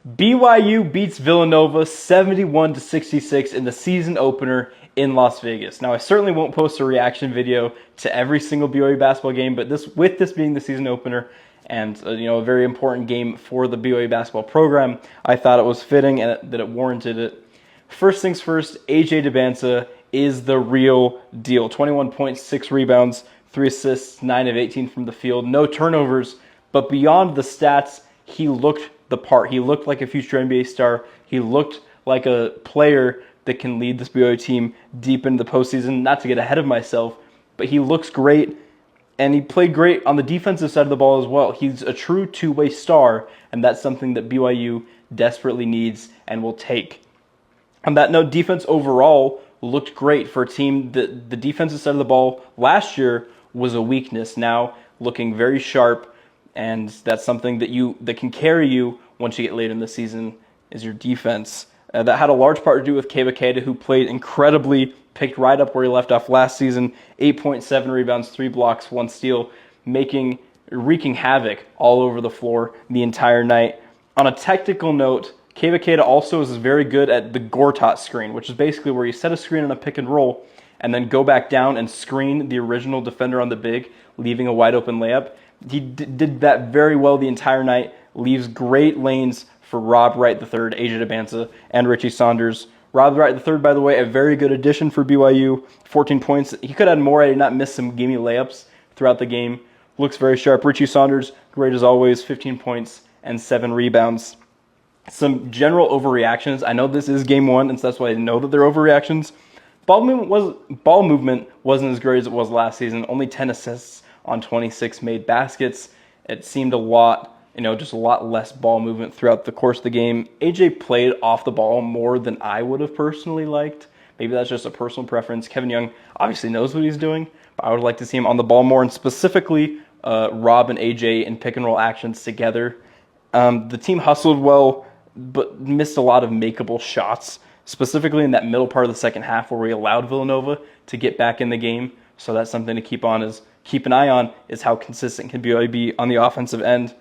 BYU beats Villanova 71-66 in the season opener in Las Vegas. Now, I certainly won't post a reaction video to every single BYU basketball game, but with this being the season opener and a very important game for the BYU basketball program, I thought it was fitting and that it warranted it. First things first, AJ Dybantsa is the real deal. 21 points, 6 rebounds, 3 assists, 9 of 18 from the field, no turnovers, but beyond the stats, he looked the part. He looked like a future NBA star. He looked like a player that can lead this BYU team deep into the postseason. Not to get ahead of myself, but he looks great, and he played great on the defensive side of the ball as well. He's a true two-way star, and that's something that BYU desperately needs and will take. On that note, defense overall looked great for a team that the defensive side of the ball last year was a weakness. Now looking very sharp. And that's something that can carry you once you get later in the season is your defense. That had a large part to do with Keba Keita, who played incredibly, picked right up where he left off last season. 8.7 rebounds, 3 blocks, 1 steal, wreaking havoc all over the floor the entire night. On a technical note, Keba Keita also is very good at the Gortat screen, which is basically where you set a screen on a pick and roll and then go back down and screen the original defender on the big, leaving a wide open layup. He did that very well the entire night, leaves great lanes for Rob Wright III, AJ Dybantsa, and Richie Saunders. Rob Wright III, by the way, a very good addition for BYU. 14 points. He could have had more had he not missed some gimme layups throughout the game. Looks very sharp. Richie Saunders, great as always, 15 points and 7 rebounds. Some general overreactions. I know this is game 1, and so that's why I know that they're overreactions. Ball movement wasn't as great as it was last season. Only 10 assists on 26 made baskets. It seemed just a lot less ball movement throughout the course of the game. AJ played off the ball more than I would have personally liked. Maybe that's just a personal preference. Kevin Young obviously knows what he's doing, but I would like to see him on the ball more, and specifically Rob and AJ in pick and roll actions together. The team hustled well, but missed a lot of makeable shots, specifically in that middle part of the second half where we allowed Villanova to get back in the game. So that's something to keep an eye on is how consistent can BYU be on the offensive end.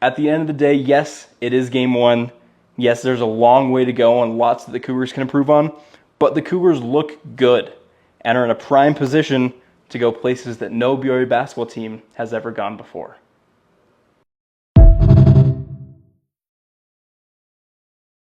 At the end of the day, yes, it is game 1. Yes, there's a long way to go and lots that the Cougars can improve on, but the Cougars look good and are in a prime position to go places that no BYU basketball team has ever gone before.